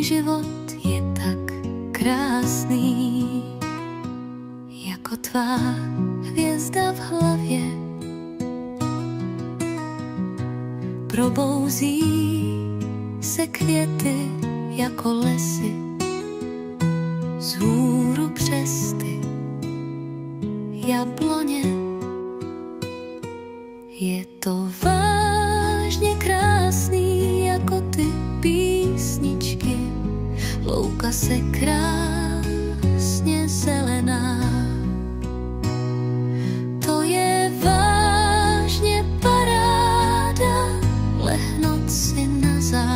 Tvůj život je tak krásný, jako tvá hvězda v hlavě. Probouzí se květy jako lesy, vzhůru přes ty jabloně. Je to vážně krásný, jako ty písničky, louka se krásně zelená. To je vážně paráda, lehnout si na záda.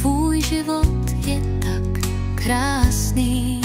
Tvůj život je tak krásný,